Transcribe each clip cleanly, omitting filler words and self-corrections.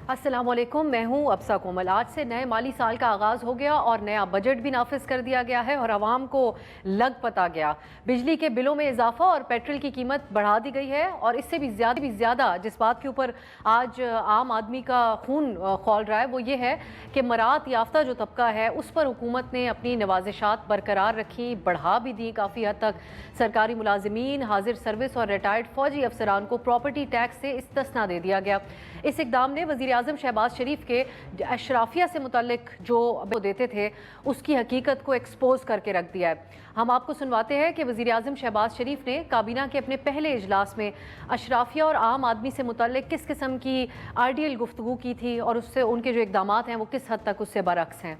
अस्सलाम वालेकुम, मैं हूं अब्सा कोमल। आज से नए माली साल का आगाज़ हो गया और नया बजट भी नाफिज कर दिया गया है और आवाम को लग पता गया। बिजली के बिलों में इजाफा और पेट्रोल की कीमत बढ़ा दी गई है और इससे भी ज़्यादा जिस बात के ऊपर आज आम आदमी का खून खौल रहा है वो ये है कि मरात याफ्ता जो तबका है उस पर हुकूमत ने अपनी नवाजिशात बरकरार रखी, बढ़ा भी दी काफ़ी हद तक। सरकारी मुलाजिमीन, हाजिर सर्विस और रिटायर्ड फौजी अफसरान को प्रॉपर्टी टैक्स से इस्तिस्ना दे दिया गया। इस इकदाम ने वज़ीर आज़म शहबाज शरीफ के अशराफिया से मुतल्लिक जो देते थे उसकी हकीकत को एक्सपोज करके रख दिया है। हम आपको सुनवाते हैं कि वज़ीर आज़म शहबाज शरीफ ने काबीना के अपने पहले इजलास में अशराफिया और आम आदमी से मुतल्लिक किस किस्म की आइडियल गुफ्तगू की थी और उससे उनके जो इकदामात हैं वो किस हद तक उससे बरअक्स हैं।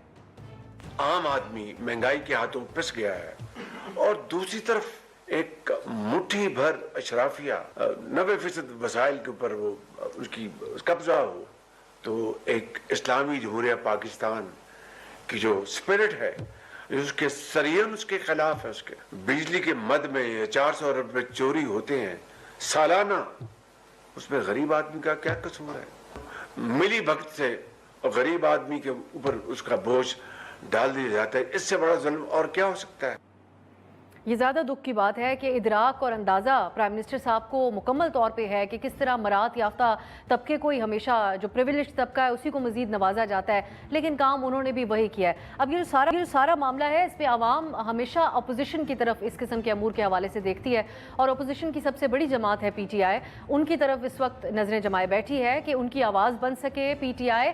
आम आदमी महंगाई के हाथों पिस गया है और दूसरी तरफ एक मुट्ठी भर अशराफिया 90% वसाइल के ऊपर वो उसकी कब्जा हो, तो एक इस्लामी जमहूरिया पाकिस्तान की जो स्पिरिट है उसके सरियन उसके खिलाफ है। उसके बिजली के मद में 400 रुपए चोरी होते हैं सालाना, उसमें गरीब आदमी का क्या कसूर है? मिली भगत से गरीब आदमी के ऊपर उसका बोझ डाल दिया जाता है। इससे बड़ा जुल्म और क्या हो सकता है? ये ज़्यादा दुख की बात है कि इदराक और अंदाज़ा प्राइम मिनिस्टर साहब को मुकम्मल तौर पे है कि किस तरह मरात याफ्ता तबके को ही हमेशा जो प्रिविलेज तबका है उसी को मज़ीद नवाजा जाता है, लेकिन काम उन्होंने भी वही किया है। अब ये जो सारा मामला है इस पर आवाम हमेशा अपोजिशन की तरफ इस किस्म के अमूर के हवाले से देखती है और अपोजिशन की सबसे बड़ी जमात है PTI, उनकी तरफ इस वक्त नज़रें जमाए बैठी है कि उनकी आवाज़ बन सके PTI।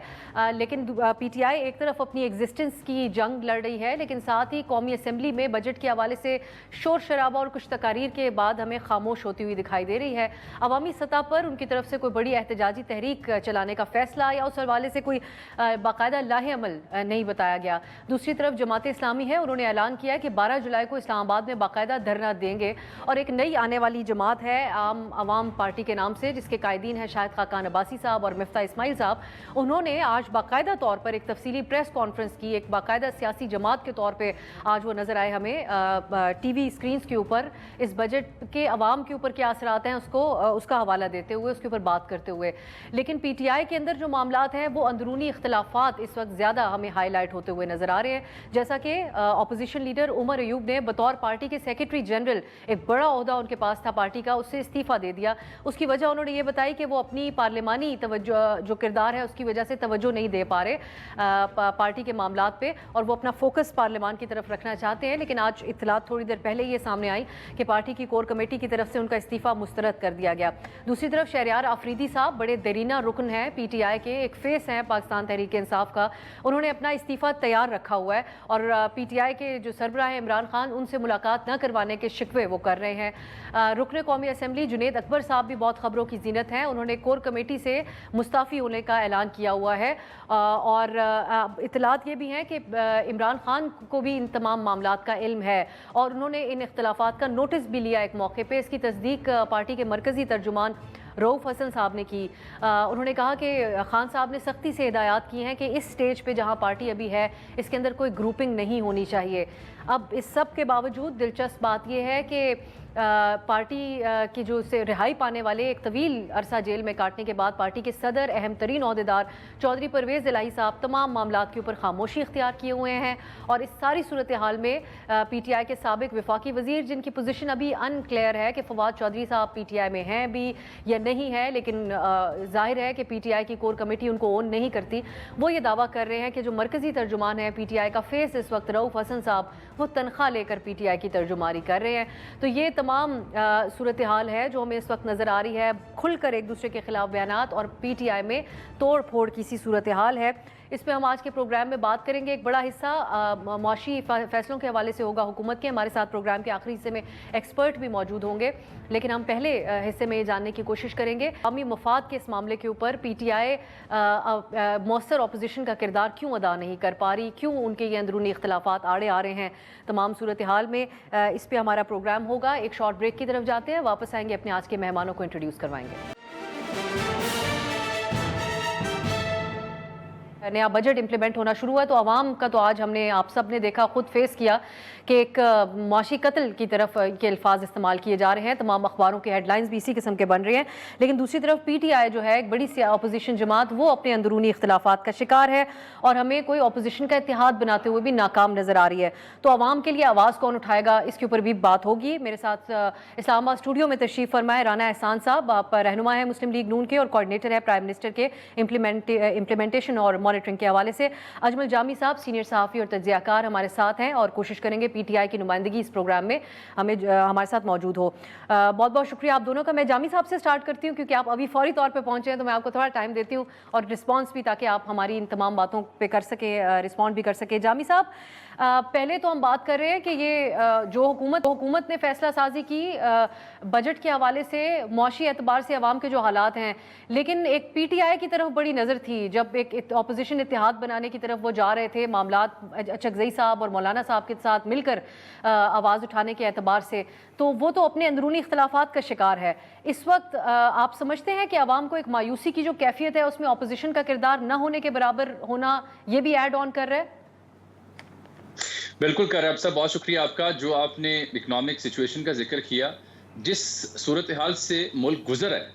लेकिन PTI एक तरफ अपनी एग्जिस्टेंस की जंग लड़ रही है, लेकिन साथ ही कौमी असम्बली में बजट के हवाले से शोर शराबा और कुछ तकारीर के बाद हमें खामोश होती हुई दिखाई दे रही है। अवामी सतह पर उनकी तरफ से कोई बड़ी एहतजाजी तहरीक चलाने का फैसला या उस हवाले से कोई बाकायदा लाहे अमल नहीं बताया गया। दूसरी तरफ जमात इस्लामी है, उन्होंने ऐलान किया कि 12 जुलाई को इस्लामाबाद में बाकायदा धरना देंगे और एक नई आने वाली जमात है आम अवाम पार्टी के नाम से, जिसके कायदीन हैं शाहिद खाकान अब्बासी साहब और मिफ्ता इस्माइल साहब। उन्होंने आज बाकायदा तौर पर एक तफसीली प्रेस कॉन्फ्रेंस की, एक बाकायदा सियासी जमात के तौर पर आज वो नज़र आए हमें TV स्क्रीन्स के ऊपर इस बजट के अवाम के ऊपर क्या असरात हैं उसका हवाला देते हुए, उसके ऊपर बात करते हुए। लेकिन PTI के अंदर जो मामलात हैं वो अंदरूनी इख्तलाफात इस वक्त ज़्यादा हमें हाईलाइट होते हुए नज़र आ रहे हैं। जैसा कि अपोजिशन लीडर उमर अयूब ने बतौर पार्टी के सेक्रेटरी जनरल, एक बड़ा ओहदा उनके पास था पार्टी का, उससे इस्तीफ़ा दे दिया। उसकी वजह उन्होंने ये बताई कि वो अपनी पार्लिमानी तवज्जो जो किरदार है उसकी वजह से तवज्जो नहीं दे पा रहे पार्टी के मामलात पे और वो अपना फोकस पार्लियामान की तरफ रखना चाहते हैं। लेकिन आज इत्तलात थोड़ी देर पहले ये सामने आई कि पार्टी की कोर कमेटी की तरफ से उनका इस्तीफा मुस्तरद कर दिया गया। दूसरी तरफ शहरयार आफरीदी साहब बड़े देरीना रुकन हैं PTI के, एक फेस हैं पाकिस्तान तहरीक इंसाफ का, उन्होंने अपना इस्तीफा तैयार रखा हुआ है और PTI के जो सरबराह हैं इमरान खान उनसे मुलाकात न करवाने के शिकवे वो कर रहे हैं। रुकन कौमी असम्बली जुनेद अकबर साहब भी बहुत खबरों की जीनत हैं, उन्होंने कोर कमेटी से मुस्ताफ़ी होने का ऐलान किया हुआ है और इतलात ये भी हैं कि इमरान खान को भी इन तमाम मामलात का इल्म है और उन्होंने इन इख्तलाफात का नोटिस भी लिया एक मौके पे। इसकी तस्दीक पार्टी के मरकज़ी तर्जुमान रऊफ़ हसन साहब ने की। उन्होंने कहा कि खान साहब ने सख्ती से हिदायत की हैं कि इस स्टेज पे जहां पार्टी अभी है इसके अंदर कोई ग्रुपिंग नहीं होनी चाहिए। अब इस सब के बावजूद दिलचस्प बात यह है कि पार्टी की जो से रिहाई पाने वाले एक तवील अरसा जेल में काटने के बाद पार्टी के सदर अहम तरीन ओहदेदार चौधरी परवेज़ इलाही साहब तमाम मामलात के ऊपर खामोशी इख्तियार किए हुए हैं और इस सारी सूरत हाल में PTI के साबिक वफाकी वज़ीर, जिनकी पोजीशन अभी अनक्लियर है कि फवाद चौधरी साहब PTI में हैं भी या नहीं है, लेकिन जाहिर है कि PTI की कोर कमेटी उनको ओन नहीं करती, वो ये दावा कर रहे हैं कि जो मरकज़ी तर्जुमान है PTI का फेस इस वक्त रऊफ़ हसन साहब, वो तनख्वाह लेकर PTI की तर्जुमानी कर रहे हैं। तो ये तमाम सूरत हाल है जो हमें इस वक्त नज़र आ रही है, खुलकर एक दूसरे के खिलाफ बयानात और PTI में तोड़ फोड़ की सी सूरत हाल है। इस पर हम आज के प्रोग्राम में बात करेंगे। एक बड़ा हिस्सा मुआशी फैसलों के हवाले से होगा हुकूमत के। हमारे साथ प्रोग्राम के आखिरी हिस्से में एक्सपर्ट भी मौजूद होंगे, लेकिन हम पहले हिस्से में ये जानने की कोशिश करेंगे अवामी मफाद के इस मामले के ऊपर PTI मौसर अपोजिशन का किरदार क्यों अदा नहीं कर पा रही, क्यों उनके ये अंदरूनी इख्तलाफात आड़े आ रहे हैं। तमाम सूरत हाल में इस पर हमारा प्रोग्राम होगा। एक शॉर्ट ब्रेक की तरफ जाते हैं, वापस आएंगे, अपने आज के मेहमानों को इंट्रोड्यूस करवाएंगे। नया बजट इम्प्लीमेंट होना शुरू हुआ है, तो आवाम का तो आज हमने आप सब ने देखा, खुद फेस किया कि एक मुआशी कत्ल की तरफ के अल्फाज इस्तेमाल किए जा रहे हैं। तमाम अखबारों के हेडलाइंस भी इसी किस्म के बन रहे हैं। लेकिन दूसरी तरफ PTI जो है, एक बड़ी सी अपोजिशन जमात, वो अपने अंदरूनी इख्तलाफात का शिकार है और हमें कोई अपोजिशन का इत्तेहाद बनाते हुए भी नाकाम नज़र आ रही है। तो आवाम के लिए आवाज़ कौन उठाएगा, इसके ऊपर भी बात होगी। मेरे साथ इस्लामाबाद स्टूडियो में तशरीफ़ फरमाए राना एहसान साहब, आप रहनुमा है मुस्लिम लीग नून के और कोऑर्डिनेटर है प्राइम मिनिस्टर के इम्प्लीमेंटेशन और मॉनिटरिंग के हवाले से। अजमल जामी साहब सीनियर सहाफ़ी और तज्ज़ियाकार हमारे साथ हैं और कोशिश करेंगे PTI की नुमाइंदगी इस प्रोग्राम में हमारे साथ मौजूद हो। बहुत बहुत शुक्रिया आप दोनों का। मैं जामी साहब से स्टार्ट करती हूँ क्योंकि आप अभी फौरी तौर पे पहुँचे हैं, तो मैं आपको थोड़ा टाइम देती हूँ और रिस्पॉन्स भी, ताकि आप हमारी इन तमाम बातों पे कर सके, रिस्पॉन्ड भी कर सके। जामी साहब, पहले तो हम बात कर रहे हैं कि ये जो हुकूमत ने फैसला साजी की बजट के हवाले से, मुआशी एतबार से अवाम के जो हालात हैं, लेकिन एक PTI की तरफ बड़ी नज़र थी जब एक अपोजिशन इत्तेहाद बनाने की तरफ वो जा रहे थे, मामलात चकजई साहब और मौलाना साहब के साथ मिलकर आवाज़ उठाने के एतबार से, तो वो तो अपने अंदरूनी इख्तलाफात का शिकार है। इस वक्त आप समझते हैं कि अवाम को एक मायूसी की जो कैफियत है उसमें अपोजिशन का किरदार न होने के बराबर होना, ये भी ऐड ऑन कर रहा है? बिल्कुल कर रहे हैं आप सब। बहुत शुक्रिया आपका जो आपने इकोनॉमिक सिचुएशन का जिक्र किया। जिस सूरत हाल से मुल्क गुजरा है,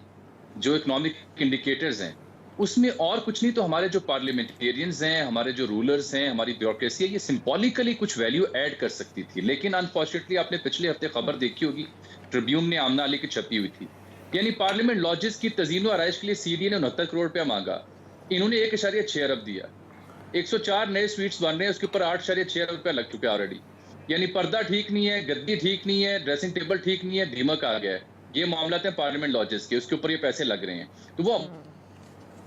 जो इकोनॉमिक इंडिकेटर्स हैं, उसमें और कुछ नहीं तो हमारे जो पार्लियामेंटेरियंस हैं, हमारे जो रूलर्स हैं, हमारी ब्यूरोक्रेसी है, ये सिंबॉलिकली कुछ वैल्यू ऐड कर सकती थी। लेकिन अनफॉर्चुनेटली आपने पिछले हफ्ते खबर देखी होगी, ट्रिब्यून ने आमना अली की छपी हुई थी, यानी पार्लियामेंट लॉजेस की तज़ीन व आराइश के लिए CDA ने 69 करोड़ रुपया मांगा, इन्होंने 1.6 अरब दिया। 104 नए स्वीट्स बन रहे हैं, उसके ऊपर 8.6 अरब रुपया लग चुका है ऑलरेडी। यानी पर्दा ठीक नहीं है, गद्दी ठीक नहीं है, ड्रेसिंग टेबल ठीक नहीं है, दीमक आ गया है। ये मामला हैं पार्लियामेंट लॉजेस के, उसके ऊपर ये पैसे लग रहे हैं, तो वो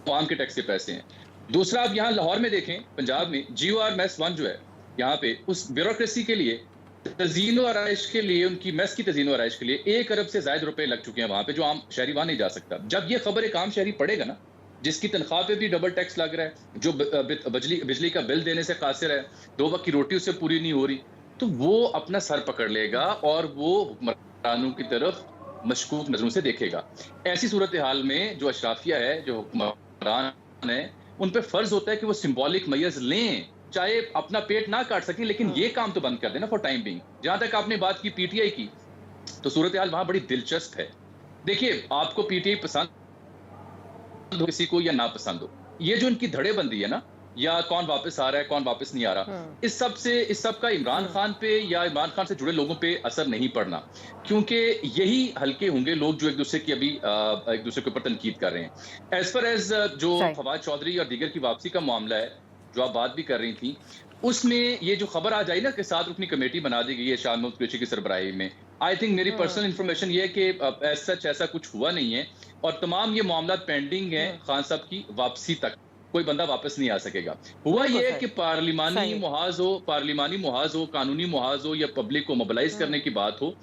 आवाम के टैक्स के पैसे हैं। दूसरा, आप यहाँ लाहौर में देखें, पंजाब में GOR मेस 1 जो है, यहाँ पे उस ब्यूरोक्रेसी के लिए, तज़ीन व आराइश के लिए, उनकी मेस की तज़ीन व आराइश के लिए 1 अरब से ज़ायद रुपए लग चुके हैं वहाँ पे, जो आम शहरी वहाँ नहीं जा सकता। जब ये खबर एक आम शहरी पड़ेगा ना, जिसकी तनख्वाह पे भी डबल टैक्स लग रहा है, जो बिजली का बिल देने से कासिर है, 2 वक्त की रोटी उससे पूरी नहीं हो रही, तो वो अपना सर पकड़ लेगा और वो हुक्मरानों की तरफ मशकूक नजरों से देखेगा। ऐसी सूरत हाल में जो अशराफिया है, जो हुक्मरान है, उन पे फर्ज होता है कि वो सिंबॉलिक मैयर्स लें, चाहे अपना पेट ना काट सकें, लेकिन ये काम तो बंद कर देना फॉर टाइम बिंग। जहां तक आपने बात की PTI की, तो सूरत हाल वहां बड़ी दिलचस्प है। देखिए, आपको PTI पसंद हो किसी को या ना पसंद हो, ये जो इनकी धड़ेबंदी है ना, या कौन वापस आ रहा है, कौन वापस नहीं आ रहा, इस सब का इमरान खान पे या इमरान खान से जुड़े लोगों पे असर नहीं पड़ना, क्योंकि यही हल्के होंगे लोग जो एक दूसरे की अभी एक दूसरे के ऊपर तनकीद कर रहे हैं। एज पर एज जो फवाद चौधरी और दीगर की वापसी का मामला है, जो आप बात भी कर रही थी, उसमें ये जो खबर आ जाए ना कि 7 रुकनी कमेटी बना दी गई है शाह महमूद कुरैशी की सरबराही में, आई थिंक मेरी पर्सनल इन्फॉर्मेशन ये है कि ऐसा कुछ हुआ नहीं है और तमाम ये मामला पेंडिंग है खान साहब की वापसी तक, कोई बंदा वापस नहीं आ सकेगा। हुआ ये है कि पार्लिमानी मुहाज हो, कानूनी मुहाज हो या पब्लिक को मोबिलाइज करने की बात हो,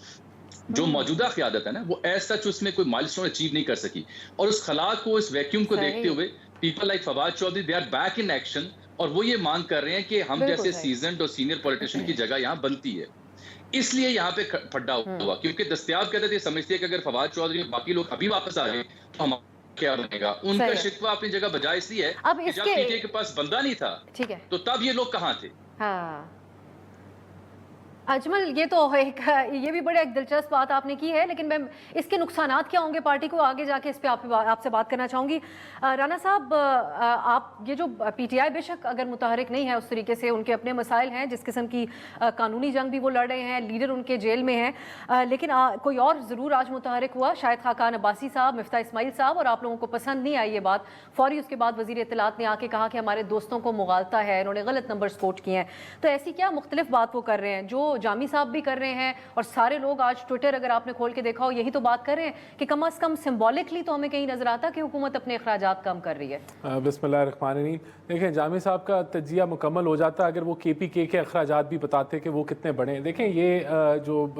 जो मौजूदा क़यादत है ना, वो एज सच उसमें कोई माइलस्टोन अचीव नहीं कर सकी। और उस खला को, इस वैक्यूम को देखते हुए people like Fawad Chaudhry, they are back in action, और वो ये मांग कर रहे हैं कि हम जैसे सीजन्ड और सीनियर पॉलिटिशियन की जगह यहाँ बनती है। इसलिए यहाँ पे खड्डा हुआ, क्योंकि दस्तयाब कहते थे, समझते हैं कि अगर फवाद चौधरी बाकी लोग अभी वापस आ गए तो हम क्या बनेगा। उनका शिकवा अपनी जगह बजाय इसलिए है कि जब PTI के पास बंदा नहीं था, ठीक है, तो तब ये लोग कहाँ थे। हाँ अजमल, ये तो ये भी बड़ा एक दिलचस्प बात आपने की है, लेकिन मैं इसके नुकसानात क्या होंगे पार्टी को, आगे जाके इस पे आपसे बात करना चाहूँगी। राना साहब, आप ये जो PTI बेशक अगर मुतहरिक नहीं है उस तरीके से, उनके अपने मसाइल हैं, जिस किस्म की कानूनी जंग भी वो लड़ रहे हैं, लीडर उनके जेल में हैं, लेकिन कोई और ज़रूर आज मुतहरिक हुआ, शायद खाकान अब्बासी साहब, मिफ्ता इस्माइल साहब, और आप लोगों को पसंद नहीं आई ये बात। फौरी उसके बाद वज़ीर इत्तलात ने आके कहा कि हमारे दोस्तों को मुगालता है, इन्होंने गलत नंबर कोट किए हैं। तो ऐसी क्या मुख्तलिफ बात वो कर रहे हैं, जो जामी साहब भी कर रहे हैं और सारे लोग आज ट्विटर अगर आपने खोल के देखा हो यही तो बात कर रहे हैं कि कम से कम सिंबॉलिकली तो हमें कहीं नजर आता कि हुकूमत अपने अखराजात कम कर रही है। बिस्मिल्लाहिर्रहमानिर्रहीम। देखें, जामी साहब का तजिया मुकम्मल हो जाता अगर वो KPK के अखराजात भी बताते कि वो कितने बड़े हैं। देखें, ये जो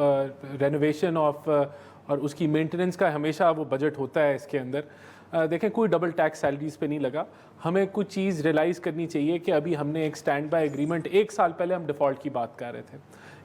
रेनोवेशन ऑफ और उसकी मेंटेनेंस का हमेशा वो बजट होता है इसके अंदर। देखें, कोई डबल टैक्स सैलरीज पे नहीं लगा। हमें कुछ चीज़ रियलाइज़ करनी चाहिए कि अभी हमने एक स्टैंड बाय एग्रीमेंट, 1 साल पहले हम डिफ़ॉल्ट की बात कर रहे थे,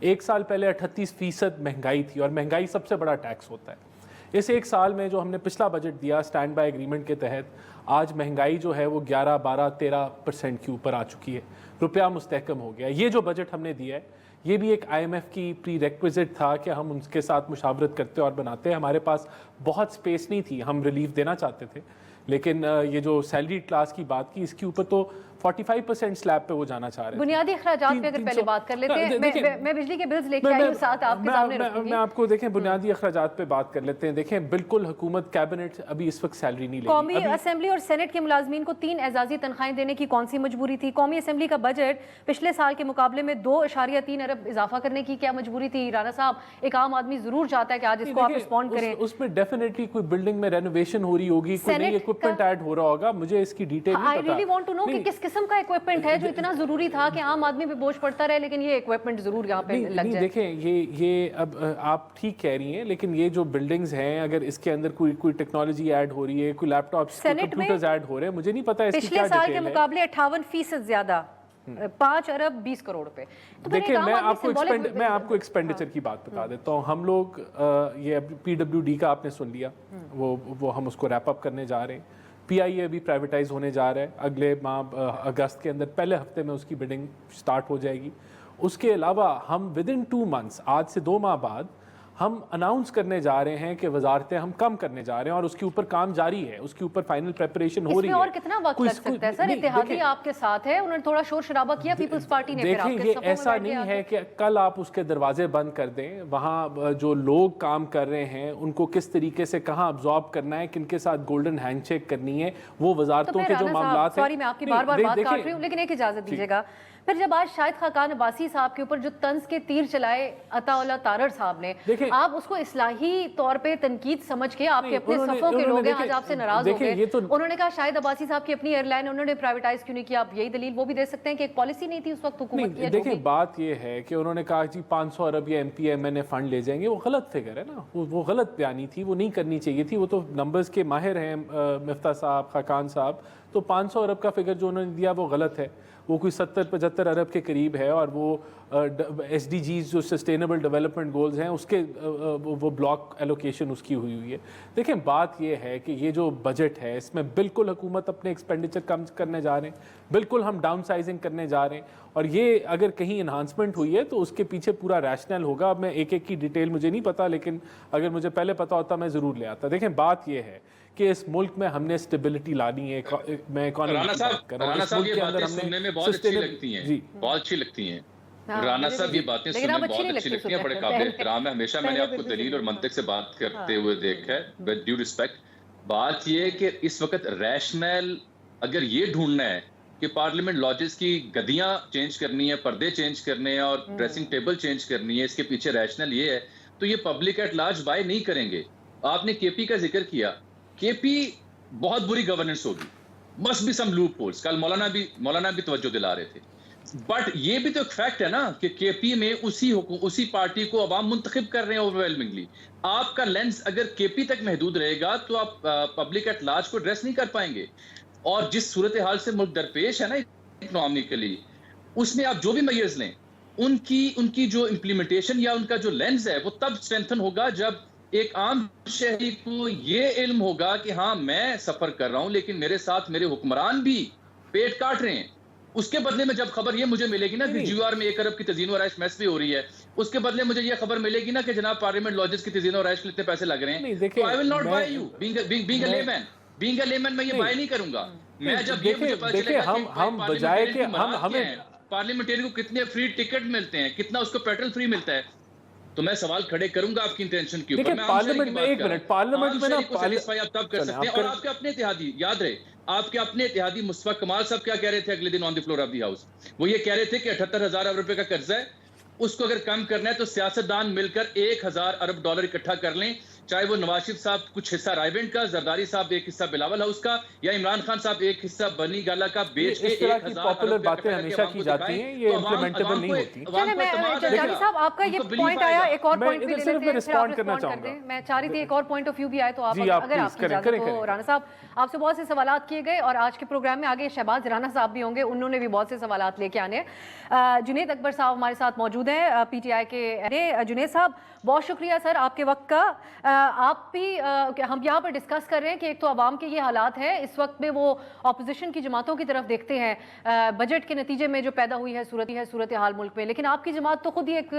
1 साल पहले 38% महंगाई थी, और महंगाई सबसे बड़ा टैक्स होता है। इस एक साल में जो हमने पिछला बजट दिया स्टैंड बाय एग्रीमेंट के तहत, आज महंगाई जो है वो 11, 12, 13% के ऊपर आ चुकी है, रुपया मुस्तहकम हो गया। ये जो बजट हमने दिया है ये भी एक IMF की प्री रेक्विजिट था कि हम उनके साथ मुशावरत करते और बनाते। हमारे पास बहुत स्पेस नहीं थी, हम रिलीफ देना चाहते थे, लेकिन ये जो सैलरी क्लास की बात की, इसके ऊपर तो 45% स्लैब पे वो जाना चाह रहे हैं। बुनियादी अखराजात पे अगर पहले बात कर लेते हैं, मैं बिजली के बिल्स लेके आई हूं, साथ आपके सामने रखूंगी। मैं आपको देखें बुनियादी अखराजात पे बात कर लेते हैं। देखें बिल्कुल हुकूमत कैबिनेट अभी इस वक्त सैलरी नहीं लेगी। कौमी असेंबली और सेनेट के मुलाजमीन को 3 एजाजी तनख्वाहें देने की कौन सी मजबूरी थी? कौमी असेंबली का बजट पिछले साल के मुकाबले में 2.3 अरब इजाफा करने की क्या मजबूरी थी? राना साहब, एक आम आदमी जरूर चाहता है कि आज इसको आप रिस्पॉन्ड करें। उसमें डेफिनेटली कोई बिल्डिंग में रेनोवेशन हो रही होगी, कोई नई इक्विपमेंट ऐड हो रहा होगा, मुझे इसकी डिटेल नहीं आई पता। रियली वांट टू नो कि किस किस्म का इक्विपमेंट है जो इतना जरूरी था कि आम आदमी पे बोझ पड़ता रहे, लेकिन ये इक्विपमेंट जरूर यहाँ पे लग जाए। देखें ये अब आप ठीक कह रही हैं, लेकिन ये जो बिल्डिंग्स हैं, अगर इसके अंदर कोई टेक्नोलॉजी ऐड हो रही है, कोई लैपटॉप्स, कंप्यूटर्स ऐड हो रहे हैं, मुझे नहीं पता इसकी क्या पिछले साल के डिटेल है। मुकाबले 58% ज्यादा, 5 अरब 20 करोड़ पे। तो देखिए मैं आपको एक्सपेंडिचर की बात बता देता हूँ। हम लोग ये PWD का आपने सुन लिया, वो हम उसको रैप अप करने जा रहे हैं। PIA अभी प्राइवेटाइज होने जा रहा है, अगले माह अगस्त के अंदर पहले हफ्ते में उसकी बिडिंग स्टार्ट हो जाएगी। उसके अलावा हम विदिन 2 मंथ्स, आज से 2 माह बाद, हम अनाउंस करने जा रहे हैं कि वजारतें हम कम करने जा रहे हैं और उसके ऊपर काम जारी है, उसके ऊपर फाइनल प्रिपरेशन हो रही है। और कितना वक्त लग सकता है सर? इत्तेहादी आपके साथ है, उन्होंने थोड़ा शोर शराबा किया, पीपल्स पार्टी ने। देखिए ये ऐसा नहीं है कि कल आप उसके दरवाजे बंद कर दें। वहाँ जो लोग काम कर रहे हैं उनको किस तरीके से कहाँ अब्जॉर्ब करना है, किनके साथ गोल्डन हैंडशेक करनी है, वो वजारतों के जो मामला। सॉरी मैं आपकी बार बार बात काट रही हूँ, लेकिन एक इजाजत दीजिएगा। फिर जब आज शाहिद खाकान अब्बासी साहब के ऊपर जो तंज के तीर चलाए अताउल्लाह तारड़ साहब ने, आप उसको इस्लाही तौर पे तनकीद समझ के, आपके अपने सफों के लोग हैं, आज आपसे नाराज हो गए। उन्होंने कहा शाहिद अब्बासी साहब की अपनी एयरलाइन, उन्होंने प्राइवेटाइज क्यों नहीं किया? आप यही दलील वो भी दे सकते हैं कि एक पॉलिसी नहीं थी उस वक्त हुकूमत की। देखिए बात ये है कि उन्होंने कहा जी 500 अरब या MPMN फंड ले जाएंगे, वो गलत फिगर है ना, वो गलत बयानी थी, वो नहीं करनी चाहिए थी। वो तो नंबर्स के माहिर हैं मिफ्ता साहब, खाकान साहब, तो 500 अरब का फिगर जो उन्होंने दिया वो गलत है। वो कोई 70-75 अरब के करीब है, और वो SDGs जो सस्टेनेबल डेवलपमेंट गोल्स हैं उसके वो ब्लॉक एलोकेशन उसकी हुई है। देखें बात ये है कि ये जो बजट है इसमें बिल्कुल हुकूमत अपने एक्सपेंडिचर कम करने जा रहे हैं, बिल्कुल हम डाउन साइजिंग करने जा रहे हैं, और ये अगर कहीं इन्हांसमेंट हुई है तो उसके पीछे पूरा रैशनल होगा। अब मैं एक एक की डिटेल मुझे नहीं पता, लेकिन अगर मुझे पहले पता होता मैं ज़रूर ले आता। देखें बात ये है कि इस मुल्क में हमने स्टेबिलिटी लानी है। मैं इकोनॉमी की बात कर रहा हूं, इस मुल्क के अंदर हमने बहुत अच्छी लगती हैं, बहुत अच्छी लगती हैं राना साहब, ये बातें सुनने में बहुत अच्छी लगती हैं, बड़े काबिल एहतराम है। हमेशा मैंने आपको दलील और मंतिक से बात करते हुए देखा है, विद ड्यू रिस्पेक्ट। बात ये है कि इस वक्त रैशनल अगर ये ढूंढना है कि पार्लियामेंट लॉजेस की गद्दियां चेंज करनी है, पर्दे चेंज करने हैं और ड्रेसिंग टेबल चेंज करनी है, इसके पीछे रैशनल ये है, तो ये पब्लिक एट लार्ज बाय नहीं करेंगे। आपने KP का जिक्र किया, KP बहुत बुरी गवर्नेंस होगी, must be some loop holes. कल मौलाना भी तवज्जो दिला रहे थे, बट ये भी तो एक फैक्ट है ना कि KP में उसी पार्टी को अवाम मुंतखब कर रहे हैं ओवरवेलमिंगली। आपका लेंस अगर KP तक महदूद रहेगा तो आप पब्लिक एट लार्ज को एड्रेस नहीं कर पाएंगे। और जिस सूरत हाल से मुल्क दरपेश है ना इकोनॉमिकली, उसमें आप जो भी मेजर्स लें, उनकी जो इम्प्लीमेंटेशन या उनका जो लेंस है वो तब स्ट्रेंथन होगा जब एक आम शहरी को ये इल्म होगा कि हाँ मैं सफर कर रहा हूं, लेकिन मेरे साथ मेरे हुक्मरान भी पेट काट रहे हैं। उसके बदले में जब खबर ये मुझे मिलेगी ना कि GUR में 1 अरब की तज़ीन और आइश मैस भी हो रही है, उसके बदले मुझे ये खबर मिलेगी ना कि जनाब पार्लियामेंट लॉजेस की तज़ीन और आइश के इतने पैसे लग रहे हैं, तो I will not buy you being a layman, मैं ये बाय नहीं करूंगा। मैं जब ये मुझे पता चलेगा हम बजाय के हमें पार्लियामेंटेरियन को कितने फ्री टिकट मिलते हैं, कितना उसको पेट्रोल फ्री मिलता है, तो मैं सवाल खड़े करूंगा आपकी इंटेंशन के ऊपर। मैं पार्लियामेंट में एक मिनट, पार्लियामेंट में ना सैटिस्फाई आप तब कर सकते हैं। और आपके अपने इत्तेहादी, याद रहे आपके अपने इत्तेहादी मुस्तफा कमाल साहब क्या कह रहे थे अगले दिन on the floor of the house? वो ये कह रहे थे कि 78,000 अरब रुपए का कर्जा है, उसको अगर कम करना है तो सियासतदान मिलकर 1,000 अरब डॉलर इकट्ठा कर लें, चाहे वो नवाज शरीफ साहब कुछ हिस्सा रायवेंट का, जरदारी साहब एक हिस्सा बिलावल हाउस का, या इमरान खान साहब एक हिस्सा बनी गाला का बेच के 1,000 पॉपुलर बातें हमेशा की जाती हैं, ये इम्प्लीमेंटेबल नहीं होती। जानी साहब आपका ये पॉइंट आया, एक और पॉइंट भी ले लेते हैं, रिस्पॉन्ड करना चाहूंगा। मैं चाह रही थी एक और पॉइंट ऑफ व्यू भी आए, तो आप अगर आपकी इजाजत हो। राना साहब आपसे बहुत से सवालात किए गए और आज के प्रोग्राम में आगे शहबाज राना साहब भी होंगे, उन्होंने भी बहुत से सवालात लेके आने हैं। जुनैद अकबर साहब हमारे साथ मौजूद हैं PTI के। जुनैद साहब बहुत शुक्रिया सर आपके वक्त का। आप भी हम यहाँ पर डिस्कस कर रहे हैं कि एक तो आवाम के ये हालात हैं, इस वक्त में वो अपोजिशन की जमातों की तरफ देखते हैं बजट के नतीजे में जो पैदा हुई है सूरत हाल मुल्क में, लेकिन आपकी जमात तो खुद ही एक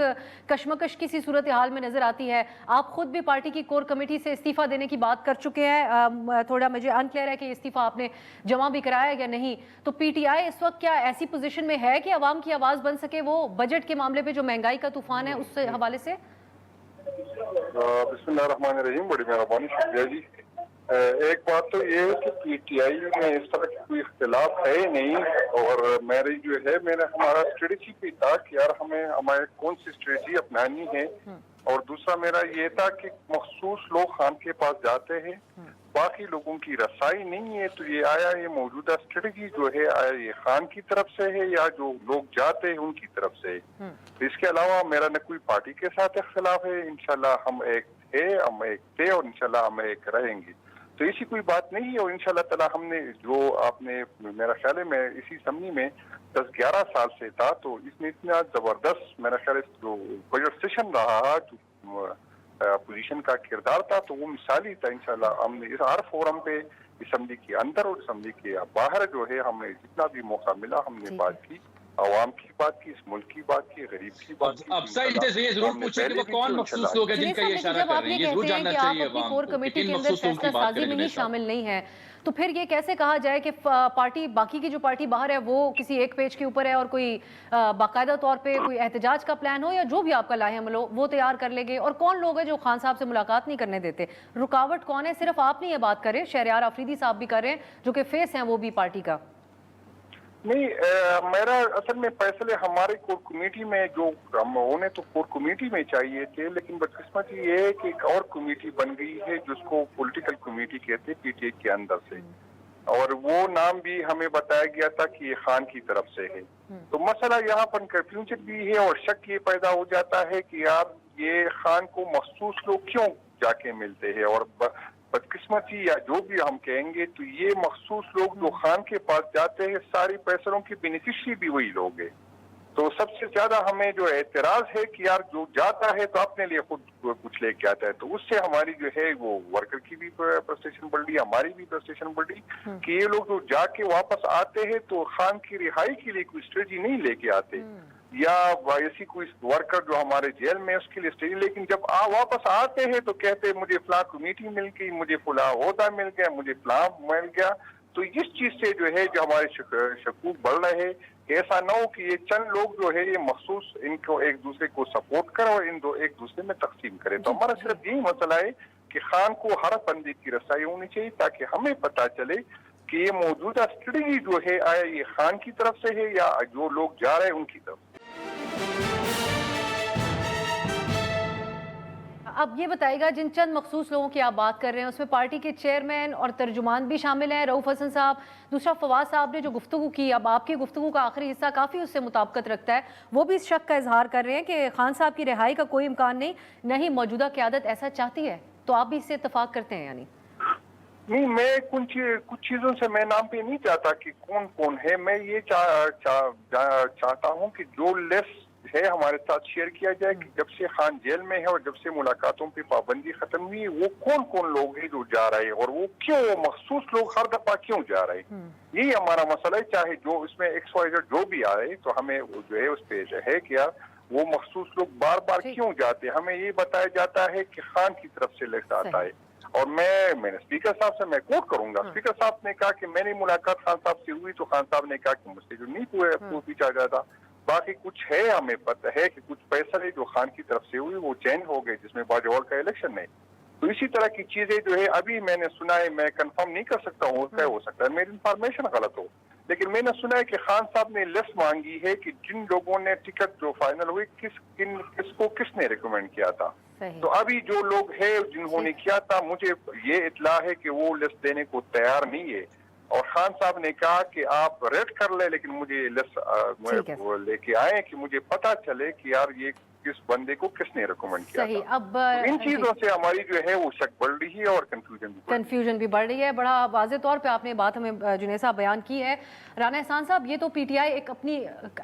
कशमकश की सी सूरत हाल में नजर आती है। आप खुद भी पार्टी की कोर कमेटी से इस्तीफा देने की बात कर चुके हैं, थोड़ा मुझे अनक्लियर है कि इस्तीफा आपने जमा भी कराया या नहीं। तो पीटीआई इस वक्त क्या ऐसी पोजीशन में है कि आवाम की आवाज बन सके वो बजट के मामले पे जो महंगाई का तूफान है उस हवाले से? बिस्मिल्लाहिर्रहमानिर्रहीम, बड़ी मेहरबानी, शुक्रिया जी। एक बात तो ये है कि पीटीआई में इस तरह की कोई इख्तिलाफ है ही नहीं, और मेरी जो है हमारा स्ट्रेटजी भी था कि यार हमारे कौन सी स्ट्रेटजी अपनानी है, और दूसरा मेरा ये था कि मखसूस लोग खान के पास जाते हैं, बाकी लोगों की रसाई नहीं है। तो ये आया ये मौजूदा स्ट्रेटजी जो है आया ये खान की तरफ से है या जो लोग जाते हैं उनकी तरफ से है। इसके अलावा मेरा न कोई पार्टी के साथ इख्तिलाफ है। इंशाल्लाह हम एक थे और इंशाल्लाह हम एक रहेंगे, तो ऐसी कोई बात नहीं है। और इंशाल्लाह ताला हमने जो आपने मेरा ख्याल है मैं इसी असम्बली में 10-11 साल से था, तो इसमें इतना जबरदस्त मेरा ख्याल है जो बजट सेशन रहा, जो अपोजिशन का किरदार था, तो वो मिसाली था। इंशाल्लाह हमने इस हर फोरम पे असम्बली के अंदर और असम्बली के बाहर जो है हमने जितना भी मौका मिला हमने बात की, आवाम की बात की, इस मुल्क की बात की, गरीब की बात की। अब साइड से ये जरूर पूछे कि वो कौन मखसूस लोग हैं जिनका ये इशारा कर रहे हैं, ये जरूर जानना चाहिए आवाम को। कमेटी के अंदर फैसला साजी में ही शामिल नहीं है, तो फिर ये कैसे कहा जाए कि पार्टी बाकी की जो पार्टी बाहर है वो किसी एक पेज के ऊपर है और कोई बाकायदा तौर पे कोई एहतजाज का प्लान हो या जो भी आपका लाहेमल हो वो तैयार कर लेंगे? और कौन लोग हैं जो खान साहब से मुलाकात नहीं करने देते? रुकावट कौन है? सिर्फ आप नहीं ये बात करें, शहरयार अफरीदी साहब भी कर रहे हैं जो कि फेस हैं वो भी पार्टी का। नहीं, मेरा असल में फैसले हमारे कोर कमेटी में जो हम होने तो कोर कमेटी में चाहिए थे, लेकिन बदकिस्मती ये है कि एक और कमेटी बन गई है जिसको पॉलिटिकल कमेटी कहते हैं पीटीआई के अंदर से, और वो नाम भी हमें बताया गया था कि ये खान की तरफ से है। तो मसला यहाँ पर कंफ्यूजन भी है और शक ये पैदा हो जाता है कि यार ये खान को मखसूस लोग क्यों जाके मिलते हैं, और बदकिस्मती या जो भी हम कहेंगे तो ये मखसूस लोग जो खान के पास जाते हैं सारी पैसों की बेनिफिशरी भी वही लोग हैं। तो सबसे ज्यादा हमें जो एतराज है कि यार जो जाता है तो अपने लिए खुद कुछ लेके आता है, तो उससे हमारी जो है वो वर्कर की भी फ्रस्ट्रेशन बढ़ रही, हमारी भी फ्रस्ट्रेशन बढ़ रही कि ये लोग जो जाके वापस आते हैं तो खान की रिहाई के लिए कोई स्ट्रेटजी नहीं लेके आते, या ऐसी कोई वर्कर जो हमारे जेल में उसके लिए स्टेज, लेकिन जब वापस आते हैं तो कहते हैं मुझे फलां कमेटी मिल गई, मुझे फलां ओहदा मिल गया, मुझे फलां मिल गया। तो इस चीज से जो है जो हमारे शकूक बढ़ रहे हैं, ऐसा ना हो कि ये चंद लोग जो है ये मखसूस इनको एक दूसरे को सपोर्ट करे और एक दूसरे में तकसीम करे। तो हमारा सिर्फ यही मसला है कि खान को हर बंदे की रसाई होनी चाहिए ताकि हमें पता चले कि ये मौजूदा स्ट्रेटजी जो है आया ये खान की तरफ से है या जो लोग जा रहे हैं उनकी तरफ। अब ये बताइएगा, जिन चंद मखसूस लोगों की आप बात कर रहे हैं उसमें पार्टी के चेयरमैन और तर्जुमान भी शामिल हैं, रऊफ हसन साहब, दूसरा फवाद साहब ने जो गुफ्तगू की, अब आपकी गुफ्तगू का आखिरी हिस्सा काफ़ी उससे मुताबिकत रखता है, वो भी इस शक का इजहार कर रहे हैं कि खान साहब की रिहाई का कोई इम्कान नहीं, नहीं मौजूदा क़यादत ऐसा चाहती है। तो आप भी इससे इत्तफाक करते हैं? यानी नहीं, मैं कुछ चीजों से मैं नाम पे नहीं चाहता कि कौन कौन है, मैं ये चाहता हूँ कि जो लेस है हमारे साथ शेयर किया जाए कि जब से खान जेल में है और जब से मुलाकातों पे पाबंदी खत्म हुई है वो कौन कौन लोग हैं जो जा रहे हैं और वो क्यों, वो मखसूस लोग हर दफा क्यों जा रहे हैं। यही हमारा मसला है, चाहे जो इसमें XYZ जो भी आए, तो हमें जो है उस पे है कि यार वो मखसूस लोग बार बार क्यों जाते हैं। हमें ये बताया जाता है कि खान की तरफ से लिस्ट आता है, और मैंने स्पीकर साहब से मैं कोट करूंगा, स्पीकर साहब ने कहा कि मेरी मुलाकात खान साहब से हुई तो खान साहब ने कहा कि मुझसे जो नहीं पूछा जाता, बाकी कुछ है हमें पता है कि कुछ फैसले जो खान की तरफ से हुई वो चेंज हो गए जिसमें बाजवाल का इलेक्शन नहीं। तो इसी तरह की चीजें जो है अभी मैंने सुना है, मैं कंफर्म नहीं कर सकता हूँ, हो सकता है मेरी इंफॉर्मेशन गलत हो, लेकिन मैंने सुना है कि खान साहब ने लिस्ट मांगी है कि जिन लोगों ने टिकट जो फाइनल हुई किसको किसने रिकमेंड किया था। तो अभी जो लोग हैं जिन्होंने किया था, मुझे ये इतला है कि वो लिस्ट देने को तैयार नहीं है, और खान साहब ने कहा कि आप रेड कर ले, लेकिन मुझे लिस्ट लेके आए कि मुझे पता चले कि यार ये किस बंदे को किसने रिकमेंड किया सही। था। अब इन चीजों से हमारी जो है वो शक बढ़ रही है और कंफ्यूजन भी बढ़ रही है। बड़ा वाज़ेह तौर पे आपने बात हमें जुनैद साहब बयान की है। राना एहसान साहब, ये तो पीटीआई एक अपनी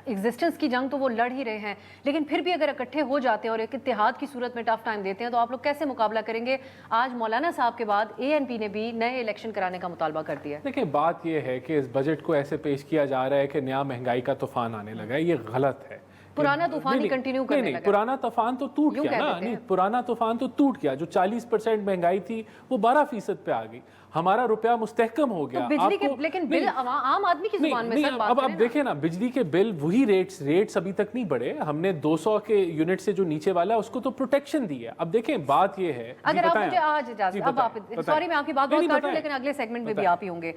एग्जिस्टेंस की जंग तो वो लड़ ही रहे हैं, लेकिन फिर भी अगर इकट्ठे हो जाते हैं और एक इत्तेहाद की सूरत में टफ टाइम देते हैं तो आप लोग कैसे मुकाबला करेंगे? आज मौलाना साहब के बाद एएनपी ने भी नए इलेक्शन कराने का मुतालबा कर दिया है। देखिए, बात यह है कि इस बजट को ऐसे पेश किया जा रहा है कि नया महंगाई का तूफान आने लगा है। ये गलत है। पुराना तूफान ही कंटिन्यू करने लगा। पुराना तूफान तो टूट गया ना। नहीं, पुराना तूफान तो टूट गया। जो 40% महंगाई थी वो 12% पे आ गई। हमारा रुपया मुस्तहकम हो गया। तो बिजली के लेकिन बिल आम आदमी की जुबान में सर बात अब आप देखें ना, बिजली के बिल वही रेट्स अभी तक नहीं बढ़े। हमने 200 के यूनिट से जो नीचे वाला है उसको तो प्रोटेक्शन दी है। अब देखें, बात ये है, अगर आप मुझे आज इजाजत, अब आप सॉरी मैं आपकी बात बहुत काट रही हूं, लेकिन अगले सेगमेंट में भी आप ही होंगे।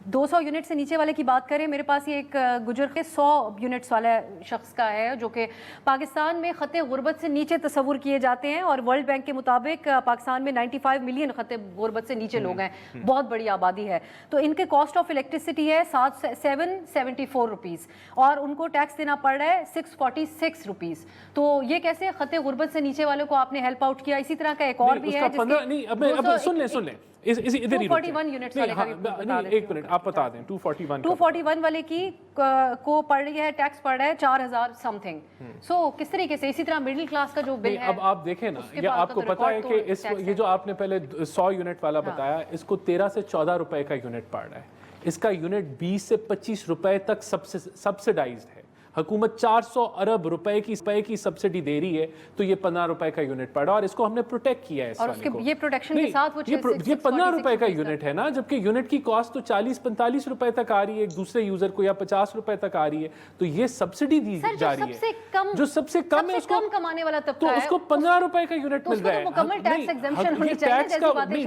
200 यूनिट से नीचे वाले की बात करें, मेरे पास ये एक गुजर के 100 यूनिट्स वाला शख्स का है जो कि पाकिस्तान में खत्ते गुर्बत से नीचे तस्वुर किए जाते हैं और वर्ल्ड बैंक के मुताबिक पाकिस्तान में 95 मिलियन खत्ते गुर्बत से नीचे लोग हैं। बहुत बड़ी आबादी है। तो इनके कॉस्ट ऑफ इलेक्ट्रिसिटी है 774 रुपीस और उनको टैक्स देना पड़ रहा है 646 रुपीस। तो ये कैसे खत्ते गुर्बत से नीचे वालों को आपने हेल्प आउट किया? इसी तरह का एक और भी है अब सुन लें इधर ही 241 यूनिट्स वाले का भी बता दें। 1 मिनट आप बता दें। 241 वाले की को पड़ रही है, टैक्स पड़ रहा है 4000 समथिंग। सो किस तरीके से इसी तरह मिडिल क्लास का जो बिल है, अब आप देखें ना, ये आपको पता है कि इस ये जो आपने पहले 100 यूनिट वाला बताया, इसको 13 से 14 रुपए का यूनिट पड़ रहा है। इसका यूनिट 20 से 25 रुपए तक सब्सिडाइज्ड है। हुकूमत 400 अरब रुपए की सब्सिडी दे रही है, तो ये 15 रुपए का यूनिट पड़ा और इसको हमने प्रोटेक्ट किया है। और उसके ये प्रोटेक्शन के साथ वो ये 15 रुपए का यूनिट है ना, जबकि यूनिट की कॉस्ट तो 40-45 रुपए तक आ रही है एक दूसरे यूजर को, या 50 रुपए तक आ रही है। तो ये सब्सिडी दी जा रही है। जो सबसे कम है उसको कमाने वाला तबका तो उसको 15 रुपए का यूनिट मिल रहा है।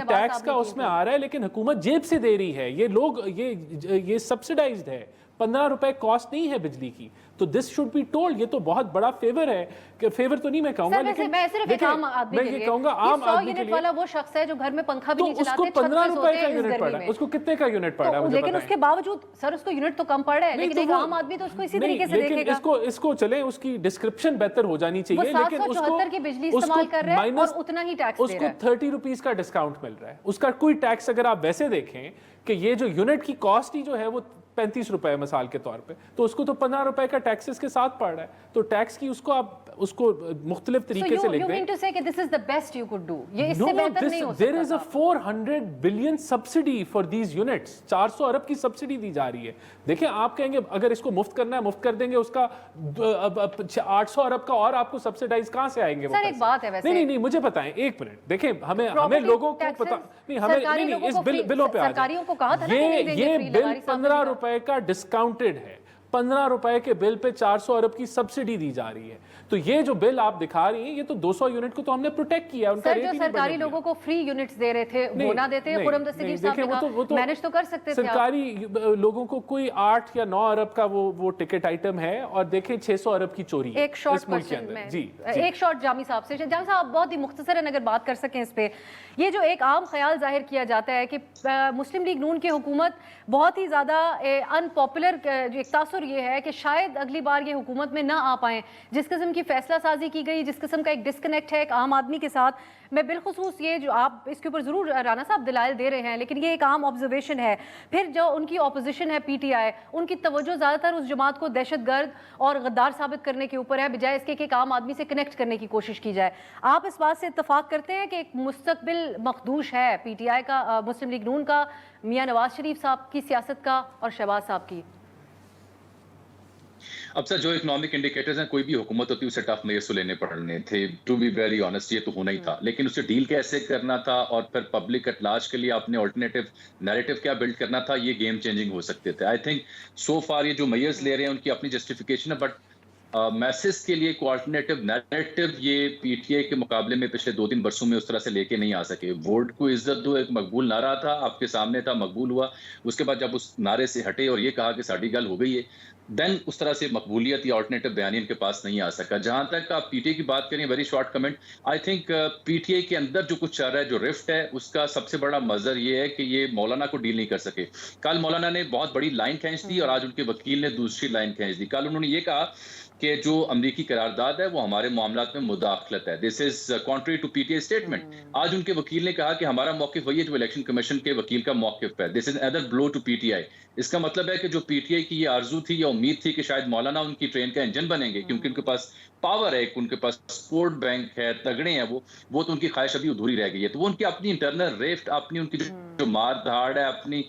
टैक्स का उसमें आ रहा है, लेकिन हुकूमत जेब से दे रही है। ये लोग ये सब्सिडाइज्ड है। 15 रुपए कॉस्ट नहीं है बिजली की। तो दिस शुड बी टोल्ड। ये तो बहुत बड़ा फेवर है कि फेवर तो नहीं मैं कहूंगा, लेकिन मैं सिर्फ एक आम आदमी के लिए, मैं कहूंगा आम आदमी के लिए वाला वो शख्स है जो घर में पंखा भी नहीं चलाते, उसको 15 रुपए का यूनिट पड़ा है। उसको कितने का यूनिट पड़ा है? लेकिन उसके बावजूद सर उसको यूनिट तो कम पड़ा है, लेकिन एक आम आदमी तो उसको इसी तरीके से देखेगा। इसको चले, उसकी डिस्क्रिप्शन बेहतर हो जानी चाहिए। लेकिन उसको 774 की बिजली इस्तेमाल कर रहा है और उतना ही टैक्स दे रहा है। उसको 30 रुपीस का डिस्काउंट मिल रहा है। उसका कोई टैक्स, अगर आप वैसे देखें कि ये जो यूनिट की कॉस्ट ही जो है वो 35 रुपए मिसाल के तौर पे, तो उसको तो 15 रुपए का टैक्सेस के साथ पड़ रहा है। तो टैक्स की उसको मुख्तलिफ तरीके से लिख दें। There is a 400 billion subsidy for these units। 400 अरब की सब्सिडी दी जा रही है। देखिए, आप कहेंगे अगर इसको मुफ्त करना है, मुफ्त कर देंगे। उसका 800 अरब का और आपको सब्सिडाइज कहाँ से आएंगे? सर एक बात है वैसे, नहीं मुझे बताएं, एक मिनट देखें, हमें लोगों को पता नहीं, हमें इस बिलों पे ये बिल 15 रुपए का डिस्काउंटेड है। 15 रुपए के बिल पे 400 अरब की सब्सिडी दी जा रही है। तो ये जो बिल आप दिखा रही हैं, ये तो 200 यूनिट को तो हमने प्रोटेक्ट किया। उनका सर जो सरकारी लोगों को फ्री यूनिट्स दे रहे थे वो ना देते, खुरम दस्तगीर साहब ने मैनेज तो कर सकते थे। सरकारी लोगों को कोई 8 या 9 अरब का वो टिकट आइटम है, और देखें 600 अरब की चोरी एक शॉर्ट क्वेश्चन में जी एक शॉर्ट जामी साहब से। जामी साहब बहुत ही मुख्तसरन अगर बात कर सकें इस पे, ये जो एक आम ख्याल जाहिर किया जाता है कि मुस्लिम लीग नून की हुकूमत बहुत ही ज़्यादा अनपॉपुलर, एक तासुर ये है कि शायद अगली बार ये हुकूमत में ना आ पाएँ। जिस किस्म की फैसला साजी की गई, जिस किस्म का एक डिस्कनेक्ट है एक आम आदमी के साथ, मैं बिलखुसूस ये जो आप इसके ऊपर ज़रूर राना साहब दलाइल दे रहे हैं, लेकिन ये एक आम ऑब्जर्वेशन है। फिर जो उनकी अपोजिशन है पीटीआई, उनकी तवज्जो ज़्यादातर उस जमात को दहशतगर्द और गद्दार साबित करने के ऊपर है, बजाय इसके कि एक आम आदमी से कनेक्ट करने की कोशिश की जाए। आप इस बात से इत्तफाक करते हैं कि एक मुस्तकबिल मखदूश है पीटीआई का, मुस्लिम लीग नून का, मियां नवाज शरीफ साहब की सियासत का और शहबाज साहब की? अब सर, जो इकोनॉमिक इंडिकेटर्स हैं, कोई भी हुकूमत होती है उसे टफ मेजर्स तो लेने पड़ने थे। टू बी वेरी ऑनेस्ट, ये तो होना ही था, लेकिन उसे डील कैसे करना था और फिर पब्लिक एट लार्ज के लिए अपने ऑल्टरनेटिव नैरेटिव क्या बिल्ड करना था, ये गेम चेंजिंग हो सकते थे। आई थिंक सो फार ये जो मेजर्स ले रहे हैं उनकी अपनी जस्टिफिकेशन है, बट मैसेज के लिए कोई अल्टरनेटिव नैरेटिव ये पीटीआई के मुकाबले में पिछले 2-3 वर्षों में उस तरह से लेके नहीं आ सके। वोट को इज्जत दो एक मकबूल नारा था, आपके सामने था, मकबूल हुआ। उसके बाद जब उस नारे से हटे और ये कहा कि साड़ी गल हो गई है, देन उस तरह से मकबूलियत या अल्टरनेटिव बयान इनके पास नहीं आ सका। जहां तक आप पीटीआई की बात करें, very short comment, I think PTI के अंदर जो कुछ चल रहा है, जो रिफ्ट है, उसका सबसे बड़ा मजर ये है कि ये मौलाना को डील नहीं कर सके। कल मौलाना ने बहुत बड़ी लाइन खींच दी और आज उनके वकील ने दूसरी लाइन खींच दी। कल उन्होंने ये कहा کہ جو امریکی قرارداد ہے وہ ہمارے معاملات میں مداخلت ہے. This is country to P T I statement. آج ان کے وکیل نے کہا کہ ہمارا موقف وہی ہے جو الیکشن کمیشن کے وکیل کا موقف ہے. This is other blow to P T I. اس کا مطلب ہے کہ جو پی ٹی آئی کی یہ آرزو تھی یا امید تھی کہ شاید مولانا ان کی ٹرین کا انجن بنیں گے کیونکہ ان کے پاس پاور ہے, ان کے پاس سپورٹ بینک ہے, تگڑے ہیں وہ تو ان کی خواہش ابھی ادھوری رہ گئی ہے. تو وہ ان کی اپنی انٹرنل ریفٹ, اپنی ان کی جو مار دھاڑ ہے, اپنی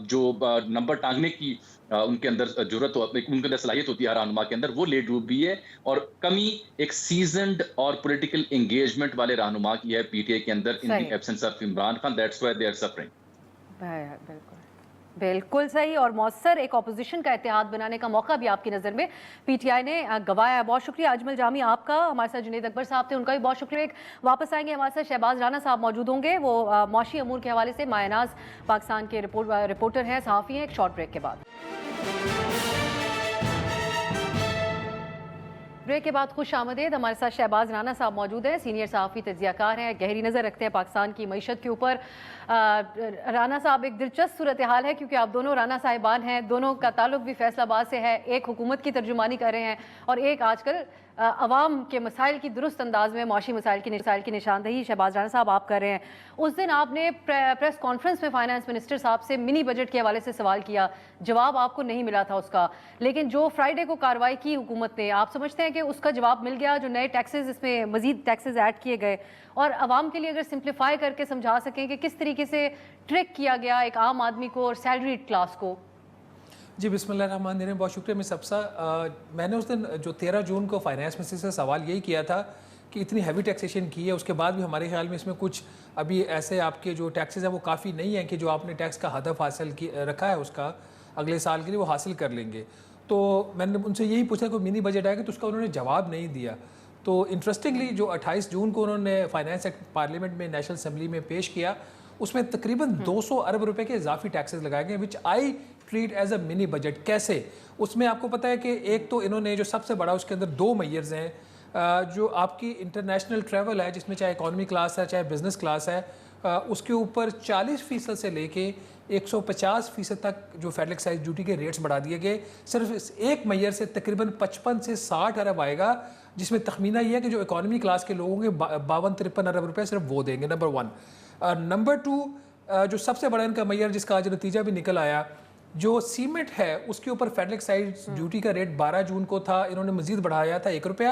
جو نمبر ٹانگنے کی ان کے اندر ضرورت ان کے اندر صلاحیت ہوتی ہے ہر رہنما کے اندر, وہ لے ڈوبی ہے. اور کمی ایک سیزنڈ اور پولیٹیکل انگیجمنٹ والے رہنما کی ہے پی ٹی آئی کے اندر in the absence of Imran Khan. That's why they are suffering. بالکل بالکل صحیح. اور مؤثر ایک اپوزیشن کا اتحاد بنانے کا موقع بھی آپ کی نظر میں پی ٹی آئی نے گوایا ہے. بہت شکریہ اجمل جامی آپ کا. ہمارے ساتھ جنید اکبر صاحب تھے, ان کا بھی بہت شکریہ. ایک واپس آئیں گے ہمارے ساتھ شہباز رانا صاحب موجود ہوں گے, وہ معاشی امور کے حوالے سے ماہ ناز پاکستان کے رپورٹر ہیں, صحافی ہیں. ایک شارٹ بریک کے بعد بریک کے بعد خوش آمدید. ہمارے ساتھ شہباز رانا صاحب موجود ہیں, سینئر صحافی تجزیہ کار ہیں, گہری نظر رکھتے ہیں پاکستان کی معیشت کے اوپر. رانا صاحب, ایک دلچسپ صورتحال ہے کیونکہ آپ دونوں رانا صاحبان ہیں, دونوں کا تعلق بھی فیصل آباد سے ہے. ایک حکومت کی ترجمانی کر رہے ہیں اور ایک آج کل عوام کے مسائل کی درست انداز میں معاشی مسائل کی نشاندہی شہباز رانا صاحب آپ کر رہے ہیں. اس دن آپ نے پریس کانفرنس میں فائنانس منسٹر صاحب سے منی بجٹ کے حوالے سے سوال کیا, جواب آپ کو نہیں ملا تھا اس کا, لیکن جو فرائیڈے کو کارروائی کی حکومت نے, آپ سمجھتے ہیں کہ اس کا جواب مل گیا؟ جو نئے ٹیکسز, اس میں مزید ٹیکسز ایڈ کیے گئے, اور عوام کے لیے اگر سمپلیفائی کر کے سمجھا سکیں کہ کس طریقے سے ٹرک کیا گیا ایک عام آدمی کو اور سیلریڈ کلاس کو. جی بسم اللہ الرحمن الرحیم. بہت شکریہ مس حفصہ. میں نے اس دن جو 13 جون کو فائنانس منسٹر سے سوال یہی کیا تھا کہ اتنی ہیوی ٹیکسیشن کی ہے, اس کے بعد بھی ہمارے خیال میں اس میں کچھ ابھی ایسے آپ کے جو ٹیکسز ہیں وہ کافی نہیں ہیں کہ جو آپ نے ٹیکس کا ہدف حاصل رکھا ہے اس کا اگلے سال کے لیے وہ حاصل کر لیں گے. تو میں نے ان سے یہی پوچھا کہ منی بجٹ آئے گا, تو اس کا انہوں نے جواب نہیں دیا. تو انٹرسٹنگلی جو 28 جون کو انہوں نے فائنانس ایکٹ پارلیمنٹ میں نیشنل اسمبلی میں پیش کیا, اس میں تقریباً 200 ارب روپے کے اضافی ٹیکسز لگائے گئے, which I treat as a mini budget. کیسے؟ اس میں آپ کو پتہ ہے کہ ایک تو انہوں نے جو سب سے بڑا اس کے اندر 2 میئرز ہیں, جو آپ کی انٹرنیشنل ٹریول ہے جس میں چاہے اکانومی کلاس ہے چاہے بزنس کلاس ہے, اس کے اوپر 40% سے لے کے 150% تک جو فیڈرل ایکسائز ڈیوٹی کے ریٹس بڑھا دیے گئے. صرف اس ایک میئر سے تقریباً 55 سے 60 ارب آئے گا, جس میں تخمینہ یہ ہے کہ جو اکانومی کلاس کے لوگوں کے 52-53 ارب روپے صرف وہ دیں گے. نمبر 1. نمبر 2, جو سب سے بڑا ان کا میئر جس کا آج نتیجہ بھی نکل آیا, جو سیمنٹ ہے اس کے اوپر فیڈرل ایکسائز ڈیوٹی کا ریٹ 12 جون کو تھا, انہوں نے مزید بڑھایا تھا 1 روپیہ,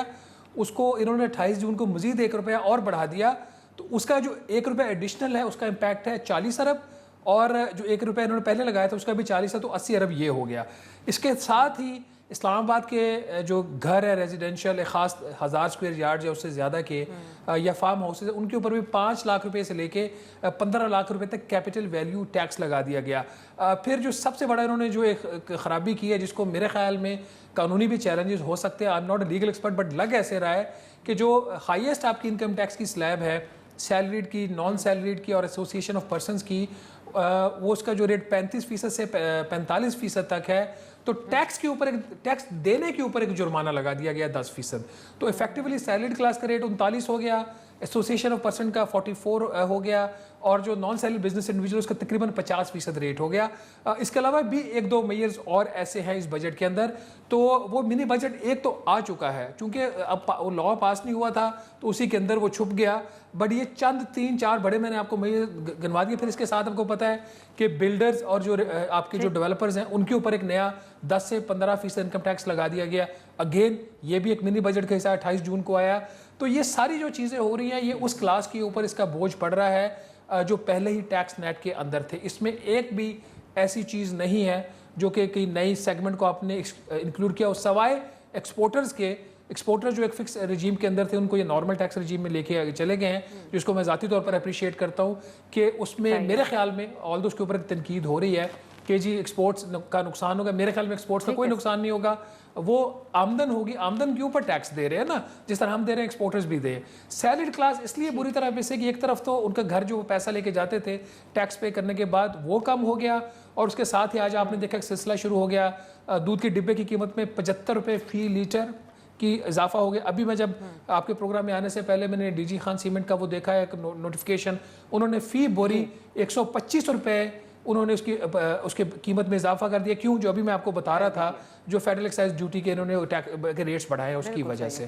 اس کو انہوں نے 28 جون کو مزید 1 روپیہ اور بڑھا دیا. تو اس کا جو 1 روپیہ ایڈیشنل ہے اس کا امپیکٹ ہے 40 ارب, اور جو 1 روپیہ انہوں نے پہلے لگایا تھا اس کا بھی 40 ہے, تو 80 ارب یہ ہو گیا. اس کے ساتھ ہی اسلام آباد کے جو گھر ہے ریزیڈینشل, خاص 1000 اسکوائر یارڈ یا اس سے زیادہ کے یا فارم ہاؤسز, ان کے اوپر بھی 5 لاکھ روپے سے لے کے 15 لاکھ روپے تک کیپٹل ویلیو ٹیکس لگا دیا گیا. پھر جو سب سے بڑا انہوں نے جو ایک خرابی کی ہے, جس کو میرے خیال میں قانونی بھی چیلنجز ہو سکتے ہیں, I am not a legal expert but لگ ایسے رہا ہے کہ جو ہائیسٹ آپ کی انکم ٹیکس کی سلیب ہے, سیلریڈ کی, نان سیلریڈ کی اور ایسوسیشن آف پرسنز کی, وہ اس کا جو ریٹ 35% سے 45% تک ہے. تو ٹیکس کے اوپر ٹیکس دینے کے اوپر ایک جرمانہ لگا دیا گیا 10%. تو افیکٹولی سیلریڈ کلاس کا ریٹ 39 ہو گیا, ایسوسیشن آف پرسن کا 44 ہو گیا, اور جو نان سیلریڈ بزنس انڈیویجول اس کا تقریباً 50% ریٹ ہو گیا. اس کے علاوہ بھی 1-2 میئرز اور ایسے ہیں اس بجٹ کے اندر. تو وہ منی بجٹ ایک تو آ چکا ہے, چونکہ اب وہ لا پاس نہیں ہوا تھا تو اسی کے اندر وہ چھپ گیا, بٹ یہ چند 3-4 بڑے میں نے آپ کو گنوا دیے. پھر اس کے ساتھ آپ کو پتہ ہے کہ بلڈرز اور جو آپ کے جو ڈیولپرز ہیں ان کے اوپر ایک نیا 10 سے 15% انکم ٹیکس لگا دیا گیا. اگین یہ بھی ایک منی بجٹ کا حصہ 28 جون کو آیا. تو یہ ساری جو چیزیں ہو رہی ہیں, یہ اس کلاس کے اوپر اس کا بوجھ پڑ رہا ہے جو پہلے ہی ٹیکس نیٹ کے اندر تھے. اس میں ایک بھی ایسی چیز نہیں ہے جو کہ کئی نئی سیگمنٹ کو آپ نے انکلوڈ کیا, سوائے ایکسپورٹرز کے. ایکسپورٹر جو ایک فکس رجیم کے اندر تھے ان کو یہ نارمل ٹیکس رجیم میں لے کے چلے گئے ہیں, جس کو میں ذاتی طور پر اپریشیٹ کرتا ہوں کہ اس میں میرے خیال میں آل دو اس کے اوپر ایک تنقید ہو رہی ہے کہ جی ایکسپورٹس کا نقصان ہوگا. میرے خیال میں ایکسپورٹس کا کوئی نقصان نہیں ہوگا, وہ آمدن ہوگی, آمدن کے اوپر ٹیکس دے رہے ہیں نا, جس طرح ہم دے رہے ہیں ایکسپورٹرز بھی دیں. سیلریڈ کلاس اس لیے بری طرح سے کہ ایک طرف تو ان کا گھر جو پیسہ لے کے جاتے تھے ٹیکس پے کرنے کے بعد وہ کم ہو گیا, اور اس کے ساتھ ہی آج آپ نے دیکھا ایک سلسلہ شروع ہو گیا, دودھ کے ڈبے کی قیمت میں 75 روپے فی لیٹر کی اضافہ ہو گیا. ابھی میں جب آپ کے پروگرام میں آنے سے پہلے میں نے ڈی جی خان سیمنٹ کا وہ دیکھا ہے ایک نوٹیفیکیشن, انہوں نے فی بوری 125 روپے انہوں نے اس کے قیمت میں اضافہ کر دیا. کیوں؟ جو ابھی میں آپ کو بتا رہا تھا, جو فیڈرل ایکسائز ڈیوٹی کے انہوں نے ریٹس بڑھائے اس کی وجہ سے.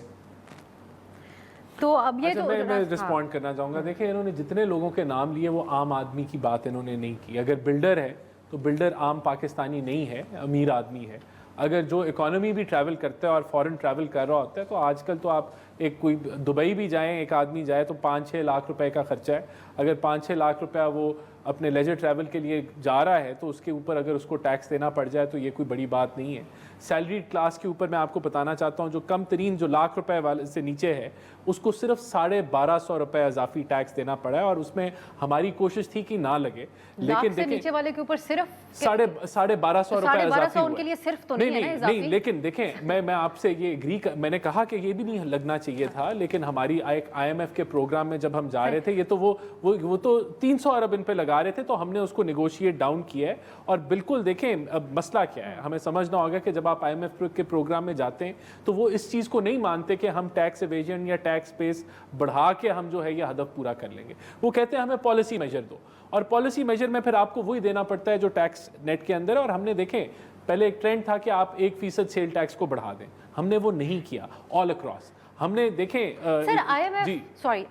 تو اب یہ تو میں رسپونڈ کرنا چاہوں گا. دیکھیں انہوں نے جتنے لوگوں کے نام لیے وہ عام آدمی کی بات انہوں نے نہیں کی. اگر بلڈر ہے تو بلڈر عام پاکستانی نہیں ہے, امیر آدمی ہے. اگر جو اکانومی بھی ٹریول کرتا ہے اور فورن ٹریول کر رہا ہوتا ہے تو آج کل تو آپ ایک کوئی دبئی بھی جائیں, ایک آدمی جائے تو 5-6 لاکھ روپے کا خرچہ ہے. اگر 5-6 لاکھ روپیہ وہ اپنے لیجر ٹریول کے لیے جا رہا ہے تو اس کے اوپر اگر اس کو ٹیکس دینا پڑ جائے تو یہ کوئی بڑی بات نہیں ہے. سیلریڈ کلاس کے اوپر میں آپ کو بتانا چاہتا ہوں, جو کم ترین جو لاکھ روپے والے سے نیچے ہے اس کو صرف 1250 روپے اضافی ٹیکس دینا پڑا ہے, اور اس میں ہماری کوشش تھی کہ نہ لگے. لیکن دیکھیں نیچے والے کے اوپر صرف 1250 روپے اضافی ان کے لیے صرف تو نہیں ہے نا اضافی. نہیں, لیکن دیکھیں میں آپ سے یہ میں نے کہا کہ یہ بھی نہیں لگنا چاہیے تھا, لیکن ہماری ایک IMF کے پروگرام میں جب ہم جا رہے تھے, یہ تو وہ تو 300 ارب ان پہ لگا رہے تھے, تو ہم نے اس کو نیگوشیٹ ڈاؤن کیا ہے. اور بالکل دیکھیں اب مسئلہ کیا ہے, ہمیں سمجھنا ہوگا کہ جب آپ IMF کے پروگرام میں جاتے ہیں تو وہ اس چیز کو نہیں مانتے کہ ہم ٹیکس ایویژن یا ٹیکس بیس بڑھا کے ہم جو ہے یہ ہدف پورا کر لیں گے. وہ کہتے ہیں ہمیں پالیسی میجر دو, اور پالیسی میجر میں پھر آپ کو وہی دینا پڑتا ہے جو ٹیکس نیٹ کے اندر ہے. اور ہم نے دیکھیں پہلے ایک ٹرینڈ تھا کہ آپ 1% سیل ٹیکس کو بڑھا دیں, ہم نے وہ نہیں کیا آل اکراس. ہم نے دیکھیں سر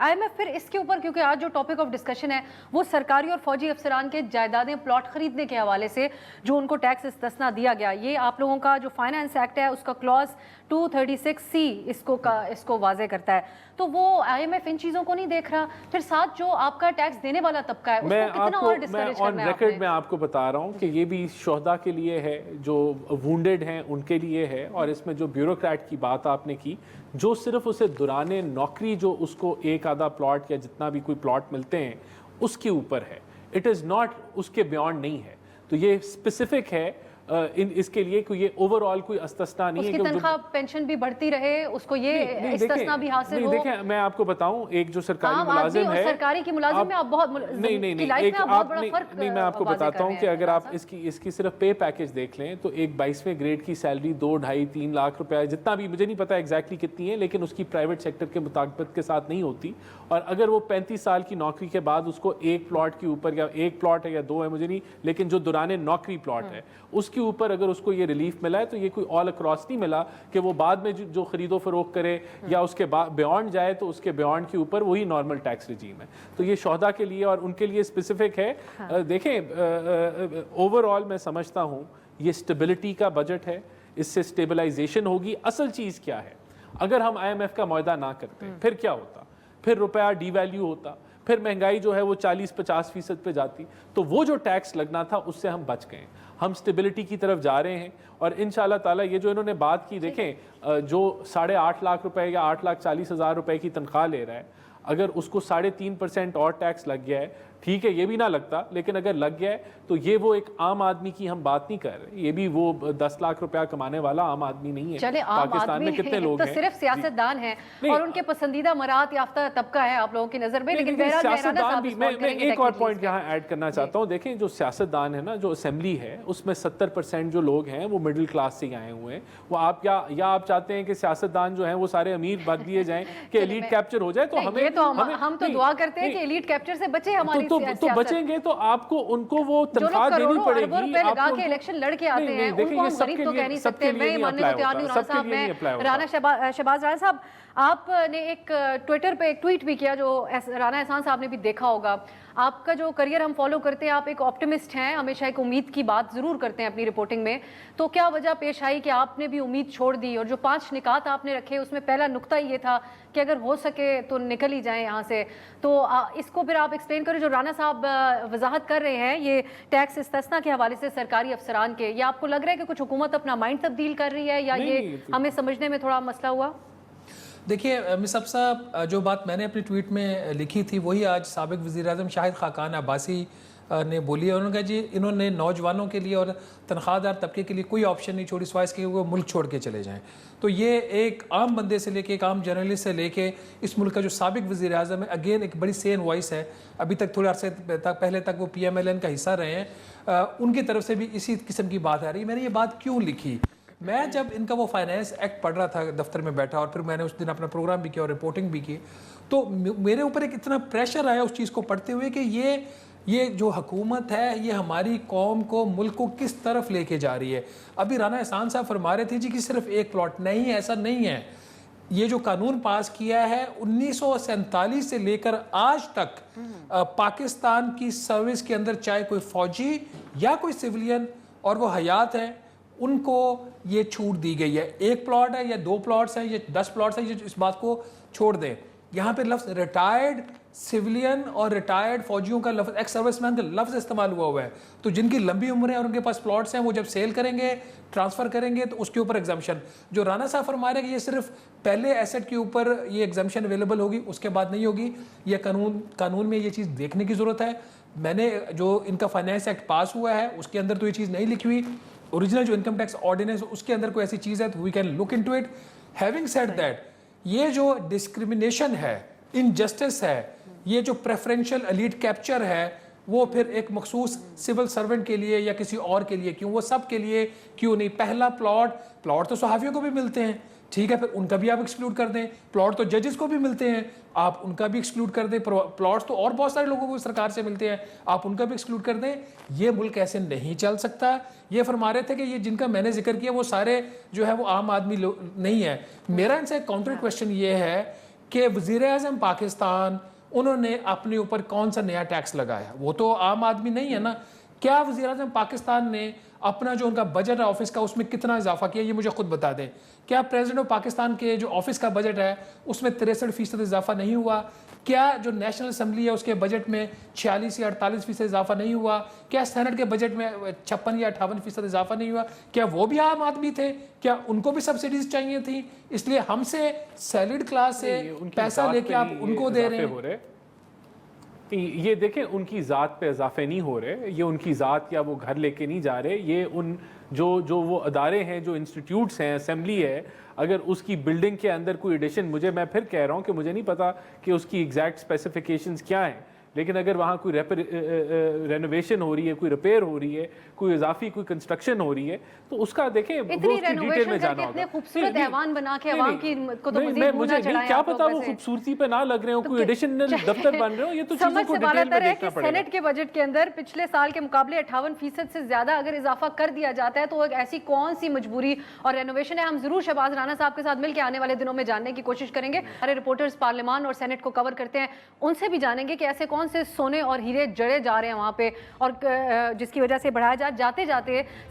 IMF پھر اس کے اوپر, کیونکہ آج جو ٹاپک آف ڈسکشن ہے وہ سرکاری اور فوجی افسران کے جائیدادیں پلاٹ خریدنے کے حوالے سے جو ان کو ٹیکس استثنا دیا گیا, یہ آپ لوگوں کا جو فائنانس ایکٹ ہے اس کا کلوز 236C اس کو واضح کرتا ہے. تو وہ IMF ان چیزوں کو نہیں دیکھ رہا. پھر ساتھ جو آپ کا ٹیکس دینے والا طبقہ ہے اس کو کتنا اور ڈسکریج کرنا ہے آپ نے؟ میں آپ کو بتا رہا ہوں کہ یہ بھی شہداء کے لیے ہے, جو وونڈڈ ہیں ان کے لیے ہے. اور اس میں جو بیوروکریٹ کی بات آپ نے کی, جو صرف اسے دوران نوکری جو اس کو ایک آدھا پلاٹ یا جتنا بھی کوئی پلاٹ ملتے ہیں اس کے اوپر ہے, اٹ از ناٹ اس کے بیانڈ نہیں ہے. تو یہ اسپیسیفک ہے اس کے لیے کہ یہ اوور آل کوئی استثنا نہیں ہے. اس کی تنخواہ پینشن بھی بڑھتی رہے, اس کو یہ استثنا بھی حاصل ہو. دیکھیں میں آپ کو بتاؤں, ایک جو سرکاری ملازم ہے, سرکاری کی ملازم میں آپ بہت میں آپ کو بتاتا ہوں کہ اگر آپ اس کی صرف پے پیکج دیکھ لیں تو ایک 22ویں گریڈ کی سیلری 2-2.5-3 لاکھ روپے, جتنا بھی مجھے نہیں پتا ایگزیکٹلی کتنی ہے, لیکن اس کی پرائیویٹ سیکٹر کے مطابقت کے ساتھ نہیں ہوتی. اور اگر وہ 35 سال کی نوکری کے بعد اس کو ایک پلاٹ کے اوپر, یا ایک پلاٹ ہے یا 2 ہے مجھے نہیں, لیکن جو دوران نوکری پلاٹ ہے اس کے اوپر اگر اس کو یہ ریلیف ملا ہے تو یہ کوئی آل اکراس نہیں ملا کہ وہ بعد میں جو خرید و فروخت کرے یا اس کے بیانڈ جائے تو اس کے بیانڈ کے اوپر وہی نارمل ٹیکس ریجیم ہے. تو یہ شہداء کے لیے اور ان کے لیے اسپیسیفک ہے. دیکھیں اوور آل میں سمجھتا ہوں یہ اسٹیبلٹی کا بجٹ ہے, اس سے اسٹیبلائزیشن ہوگی. اصل چیز کیا ہے, اگر ہم IMF کا معاہدہ نہ کرتے پھر کیا ہوتا, پھر روپیہ ڈی ویلیو ہوتا, پھر مہنگائی جو ہے وہ 40-50% پہ جاتی. تو وہ جو ٹیکس لگنا تھا اس سے ہم بچ گئے. ہم سٹیبلٹی کی طرف جا رہے ہیں, اور انشاءاللہ تعالیٰ یہ جو انہوں نے بات کی, دیکھیں جو 8.5 لاکھ روپے یا 8,40,000 روپے کی تنخواہ لے رہا ہے, اگر اس کو 3.5% اور ٹیکس لگ گیا ہے, ٹھیک ہے یہ بھی نہ لگتا, لیکن اگر لگ گیا ہے تو یہ وہ ایک عام آدمی کی ہم بات نہیں کر رہے, یہ بھی وہ 10 لاکھ روپیہ کمانے والا عام آدمی نہیں ہے. پاکستان میں کتنے لوگ ہیں, تو صرف سیاست دان ہیں اور ان کے پسندیدہ مراعات یافتہ طبقہ ہے آپ لوگوں کی نظر میں. لیکن سیاست دان بھی, میں ایک اور پوائنٹ یہاں ایڈ کرنا چاہتا ہوں. دیکھیں جو سیاست دان ہے نا, جو اسمبلی ہے اس میں 70% جو لوگ ہیں وہ مڈل کلاس سے آئے ہوئے ہیں. وہ آپ یا آپ چاہتے ہیں کہ سیاست دان جو ہیں وہ سارے امیر بن دیے جائیں کہ ایلیٹ کیپچر ہو جائے, تو ہم تو دعا کرتے ہیں کہ ایلیٹ کیپچر سے بچے ہماری تو بچیں گے تو آپ کو ان کو وہ تنخواہ دینی پڑے گی. لگا کے الیکشن لڑ کے آتے ہیں, ان کو ہم غریب تو کہہ نہیں سکتے. میں ماننے کو تیار نہیں رانا صاحب, میں رانا شہباز رانا صاحب, آپ نے ایک ٹویٹر پہ ایک ٹویٹ بھی کیا جو رانا احسان صاحب نے بھی دیکھا ہوگا. آپ کا جو کریئر ہم فالو کرتے ہیں, آپ ایک آپٹیمسٹ ہیں, ہمیشہ ایک امید کی بات ضرور کرتے ہیں اپنی رپورٹنگ میں. تو کیا وجہ پیش آئی کہ آپ نے بھی امید چھوڑ دی, اور جو 5 نکات آپ نے رکھے اس میں پہلا نقطہ یہ تھا کہ اگر ہو سکے تو نکل ہی جائیں یہاں سے. تو اس کو پھر آپ ایکسپلین کریں, جو رانا صاحب وضاحت کر رہے ہیں یہ ٹیکس استثنا کے حوالے سے سرکاری افسران کے, یا آپ کو لگ رہا ہے کہ کچھ حکومت اپنا مائنڈ تبدیل کر رہی ہے, یا یہ ہمیں سمجھنے میں تھوڑا مسئلہ ہوا؟ دیکھیے مصعب صاحب, جو بات میں نے اپنی ٹویٹ میں لکھی تھی وہی آج سابق وزیر اعظم شاہد خاقان عباسی نے بولی ہے. انہوں نے کہا جی انہوں نے نوجوانوں کے لیے اور تنخواہ دار طبقے کے لیے کوئی آپشن نہیں چھوڑی سوائے اس کے وہ ملک چھوڑ کے چلے جائیں. تو یہ ایک عام بندے سے لے کے, ایک عام جرنلسٹ سے لے کے اس ملک کا جو سابق وزیر اعظم ہے, اگین ایک بڑی سین وائس ہے. ابھی تک تھوڑے عرصے پہلے تک وہ PMLN کا حصہ رہے ہیں, ان کی طرف سے بھی اسی قسم کی بات آ رہی ہے. میں نے یہ بات کیوں لکھی, میں جب ان کا وہ فائنانس ایکٹ پڑھ رہا تھا دفتر میں بیٹھا, اور پھر میں نے اس دن اپنا پروگرام بھی کیا اور رپورٹنگ بھی کی, تو میرے اوپر ایک اتنا پریشر آیا اس چیز کو پڑھتے ہوئے کہ یہ یہ جو حکومت ہے یہ ہماری قوم کو ملک کو کس طرف لے کے جا رہی ہے. ابھی رانا احسان صاحب فرما رہے تھے جی کہ صرف ایک پلاٹ نہیں, ایسا نہیں ہے. یہ جو قانون پاس کیا ہے 1947 سے لے کر آج تک پاکستان کی سروس کے اندر چاہے کوئی فوجی یا کوئی سیولین اور وہ حیات ہے ان کو یہ چھوٹ دی گئی ہے. ایک پلاٹ ہے یا 2 پلاٹس ہیں یا 10 پلاٹس ہیں, یہ اس بات کو چھوڑ دیں. یہاں پہ لفظ ریٹائرڈ سیولین اور ریٹائرڈ فوجیوں کا لفظ, ایکس سروس مین کا لفظ استعمال ہوا ہوا ہے. تو جن کی لمبی عمریں اور ان کے پاس پلاٹس ہیں وہ جب سیل کریں گے, ٹرانسفر کریں گے, تو اس کے اوپر ایگزمپشن. جو رانا صاحب فرما رہے ہیں کہ یہ صرف پہلے ایسٹ کے اوپر یہ ایگزمپشن اویلیبل ہوگی, اس کے بعد نہیں ہوگی. یہ قانون میں یہ چیز دیکھنے کی ضرورت ہے. میں نے جو ان کا فائنانس ایکٹ پاس ہوا ہے اس کے اندر تو یہ چیز نہیں لکھی ہوئی. اوریجنل جو انکم ٹیکس آرڈیننس اس کے اندر کوئی ایسی چیز ہے تو we can look into it. Having said that, یہ جو ڈسکریمنیشن ہے, انجسٹس ہے, یہ جو پریفرنشل ایلیٹ کیپچر ہے, وہ پھر ایک مخصوص سول سرونٹ کے لیے یا کسی اور کے لیے کیوں, وہ سب کے لیے کیوں نہیں؟ پہلا پلاٹ تو صحافیوں کو بھی ملتے ہیں, ٹھیک ہے, پھر ان کا بھی آپ ایکسکلوڈ کر دیں. پلاٹ تو ججز کو بھی ملتے ہیں, آپ ان کا بھی ایکسکلوڈ کر دیں. پلاٹس تو اور بہت سارے لوگوں کو سرکار سے ملتے ہیں, آپ ان کا بھی ایکسکلوڈ کر دیں. یہ ملک ایسے نہیں چل سکتا. یہ فرما رہے تھے کہ یہ جن کا میں نے ذکر کیا وہ سارے جو ہے وہ عام آدمی نہیں ہے. میرا ان سے کاؤنٹر کوشچن یہ ہے کہ وزیر اعظم پاکستان انہوں نے اپنے اوپر کون سا نیا ٹیکس لگایا؟ وہ تو عام آدمی نہیں ہے نا. کیا وزیر اعظم پاکستان نے اپنا جو ان کا بجٹ ہے آفس کا اس میں کتنا اضافہ کیا؟ یہ مجھے خود بتا دیں. کیا پریزیڈنٹ آف پاکستان کے جو آفس کا بجٹ ہے اس میں 63% اضافہ نہیں ہوا؟ کیا جو نیشنل اسمبلی ہے اس کے بجٹ میں 46 یا 48% اضافہ نہیں ہوا؟ کیا سینٹ کے بجٹ میں 56 یا 58% اضافہ نہیں ہوا؟ کیا وہ بھی عام آدمی تھے؟ کیا ان کو بھی سبسڈیز چاہیے تھیں؟ اس لیے ہم سے سیلڈ کلاس سے پیسہ لے کے آپ ان کو دے رہے ہیں. یہ دیکھیں ان کی ذات پہ اضافے نہیں ہو رہے, یہ ان کی ذات یا وہ گھر لے کے نہیں جا رہے. یہ ان جو وہ ادارے ہیں, جو انسٹیٹیوٹس ہیں, اسمبلی ہے, اگر اس کی بلڈنگ کے اندر کوئی ایڈیشن, میں پھر کہہ رہا ہوں کہ مجھے نہیں پتا کہ اس کی ایگزیکٹ اسپیسیفیکیشنز کیا ہیں, لیکن اگر وہاں کوئی رینوویشن ہو رئی ہے, کوئی ریپیئر ہو رہی ہے, کوئی اضافی کوئی کنسٹرکشن ہو رہی ہے, تو اس کا دیکھیں اتنی رینوویشن کر کے اتنے خوبصورت ایوان بنا کے عوام کی کو تو مزید مجھے نہیں کیا پتا وہ خوبصورتی پہ نہ لگ رہے ہوں, کوئی ایڈیشنل دفتر بن رہے ہوں. یہ تو چیزوں کو ڈیٹیل میں دیکھنا پڑے گا. سینٹ کے بجٹ کے اندر پچھلے سال کے مقابلے 58% سے زیادہ اگر اضافہ کر دیا جاتا ہے تو ایسی کون سی مجبوری اور رینوویشن ہے؟ ہم ضرور شہباز رانا صاحب کے ساتھ مل کے آنے والے دنوں میں جاننے کی کوشش کریں گے. ہمارے رپورٹرز پارلیمان اور سینٹ کو کور کرتے ہیں, ان سے بھی جانیں گے کہ ایسے کون سے سونے اور ہیرے جڑے جا رہے ہیں وہاں پہ, اور جس کی وجہ سے بڑھایا جاتے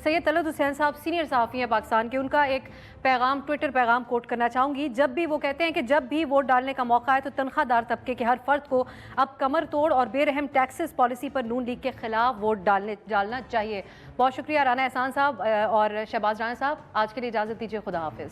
سید طلعت حسین صاحب سینئر صحافی ہیں پاکستان کے, ان کا ایک پیغام, ٹویٹر پیغام کوٹ کرنا چاہوں گی. جب بھی وہ کہتے ہیں کہ جب بھی ووٹ ڈالنے کا موقع ہے تو تنخواہ دار طبقے کے ہر فرد کو اب کمر توڑ اور بے رحم ٹیکسز پالیسی پر نون لیگ کے خلاف ووٹ ڈالنا چاہیے. بہت شکریہ رانا احسان صاحب اور شہباز رانا صاحب. آج کے لیے اجازت دیجیے, خدا حافظ.